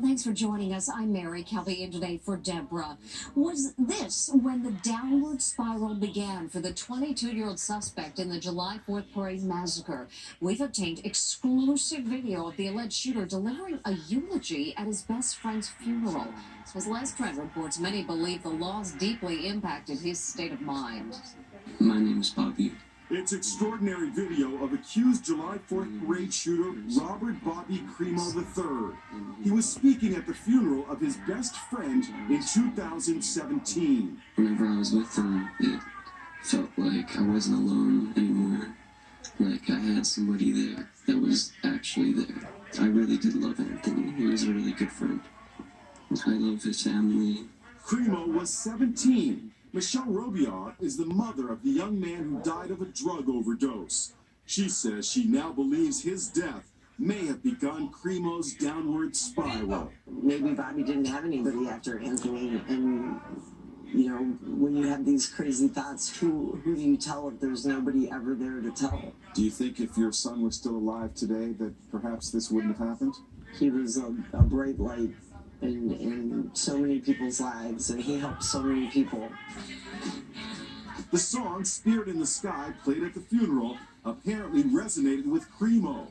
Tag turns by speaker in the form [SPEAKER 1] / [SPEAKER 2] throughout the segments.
[SPEAKER 1] thanks for joining us. I'm Mary Calvi, in today for Deborah. Was this when the downward spiral began for the 22-year-old suspect in the July 4th parade massacre? We've obtained exclusive video of the alleged shooter delivering a eulogy at his best friend's funeral. As Les Trent reports, many believe the loss deeply impacted his state of mind.
[SPEAKER 2] My name is Bobby.
[SPEAKER 3] It's extraordinary video of accused July 4th parade shooter Robert Bobby Crimo III. He was speaking at the funeral of his best friend in 2017.
[SPEAKER 2] Whenever I was with him, it felt like I wasn't alone anymore. Like I had somebody there that was actually there. I really did love Anthony. He was a really good friend. I love his family.
[SPEAKER 3] Crimo was 17. Michelle Robillard is the mother of the young man who died of a drug overdose. She says she now believes his death may have begun Crimo's downward spiral.
[SPEAKER 4] Maybe Bobby didn't have anybody after Anthony, and you know, when you have these crazy thoughts, who do you tell if there's nobody ever there to tell?
[SPEAKER 3] Do you think if your son was still alive today that perhaps this wouldn't have happened?
[SPEAKER 4] He was a bright light in so many people's lives, and he helped so many people.
[SPEAKER 3] The song Spirit in the Sky, played at the funeral, apparently resonated with Crimo.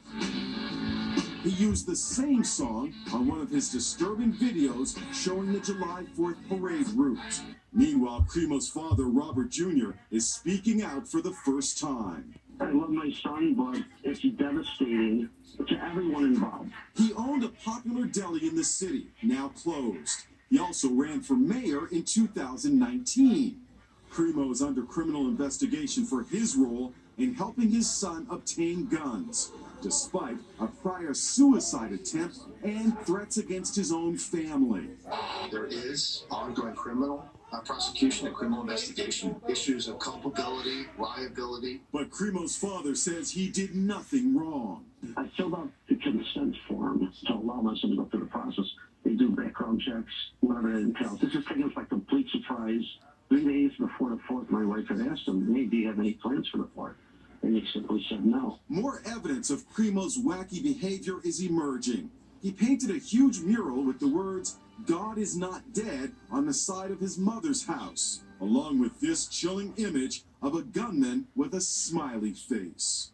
[SPEAKER 3] He used the same song on one of his disturbing videos showing the July 4th parade route. Meanwhile, Crimo's father, Robert Jr., is speaking out for the first time.
[SPEAKER 5] I love my son, but it's devastating to everyone involved.
[SPEAKER 3] He owned a popular deli in the city, now closed. He also ran for mayor in 2019. Crimo is under criminal investigation for his role in helping his son obtain guns, despite a prior suicide attempt and threats against his own family.
[SPEAKER 6] There is ongoing criminal prosecution and criminal investigation, issues of culpability, liability.
[SPEAKER 3] But Crimo's father says he did nothing wrong.
[SPEAKER 5] I filled out the consent form to allow my son to go through the process. They do background checks, whatever it entails. This is taken as like a complete surprise. 3 days before the 4th, my wife had asked him, hey, do you have any plans for the 4th? And he simply said no.
[SPEAKER 3] More evidence of Crimo's wacky behavior is emerging. He painted a huge mural with the words, "God is not dead," on the side of his mother's house, along with this chilling image of a gunman with a smiley face.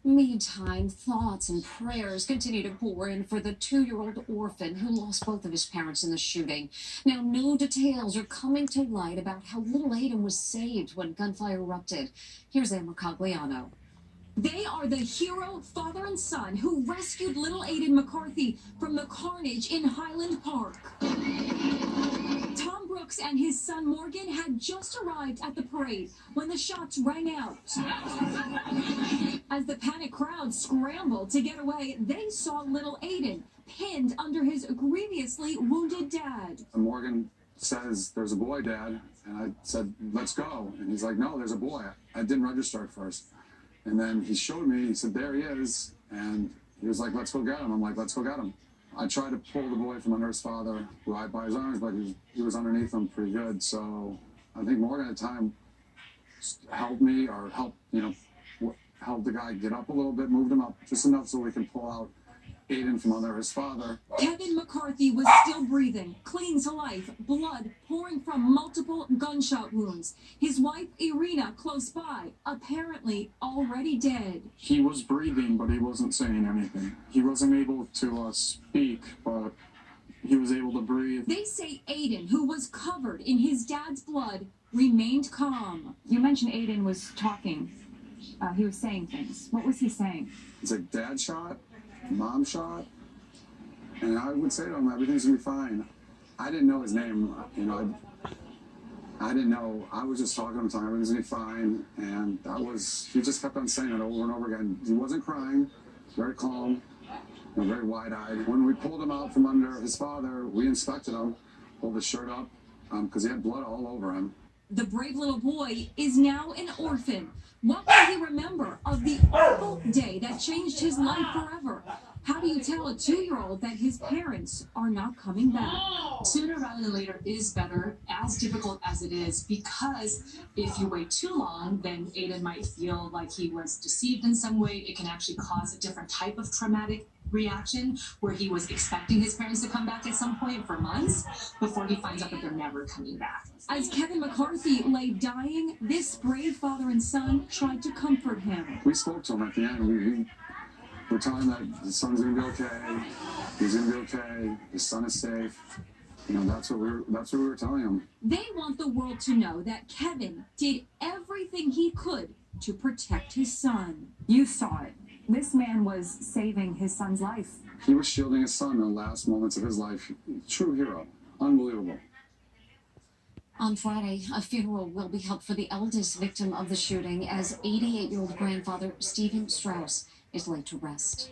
[SPEAKER 1] Meantime, thoughts and prayers continue to pour in for the 2-year-old orphan who lost both of his parents in the shooting. Now, new details are coming to light about how little Aiden was saved when gunfire erupted. Here's Mary Calvi.
[SPEAKER 7] They are the hero father and son who rescued little Aiden McCarthy from the carnage in Highland Park. Tom Brooks and his son Morgan had just arrived at the parade when the shots rang out. As the panicked crowd scrambled to get away, they saw little Aiden pinned under his grievously wounded dad.
[SPEAKER 8] Morgan says, "There's a boy, Dad." And I said, "Let's go." And he's like, "No, there's a boy." I didn't register at first. And then he showed me, he said, "There he is." And he was like, "Let's go get him." I'm like, "Let's go get him." I tried to pull the boy from under his father, right by his arms, but he was underneath him pretty good. So I think Morgan at the time helped me, or helped the guy get up a little bit, moved him up just enough so we can pull out Aiden from under his father.
[SPEAKER 7] Kevin McCarthy was still breathing, clinging to life, blood pouring from multiple gunshot wounds. His wife, Irina, close by, apparently already dead.
[SPEAKER 8] He was breathing, but he wasn't saying anything. He wasn't able to speak, but he was able to breathe.
[SPEAKER 7] They say Aiden, who was covered in his dad's blood, remained calm.
[SPEAKER 9] You mentioned Aiden was talking. He was saying things. What was he saying?
[SPEAKER 8] It's like, "Dad shot, Mom shot," and I would say to him, "Everything's gonna be fine." I didn't know his name, I didn't know. I was just talking to him, telling him everything's gonna be fine, and he just kept on saying it over and over again. He wasn't crying, very calm, very wide-eyed. When we pulled him out from under his father, we inspected him, pulled his shirt up, because he had blood all over him.
[SPEAKER 7] The brave little boy is now an orphan. What will he remember of the awful day that changed his life forever? How do you tell a 2-year-old that his parents are not coming back?
[SPEAKER 10] Sooner rather than later is better, as difficult as it is, because if you wait too long, then Aiden might feel like he was deceived in some way. It can actually cause a different type of traumatic reaction where he was expecting his parents to come back at some point for months before he finds out that they're never coming back.
[SPEAKER 7] As Kevin McCarthy lay dying, this brave father and son tried to comfort him.
[SPEAKER 8] We spoke to him at the end. We're telling him that his son's gonna be okay. He's gonna be okay. His son is safe. You know, that's what we were telling him.
[SPEAKER 7] They want the world to know that Kevin did everything he could to protect his son.
[SPEAKER 9] You saw it. This man was saving his son's life.
[SPEAKER 8] He was shielding his son in the last moments of his life. True hero. Unbelievable.
[SPEAKER 1] On Friday, a funeral will be held for the eldest victim of the shooting as 88-year-old grandfather Stephen Strauss is laid to rest.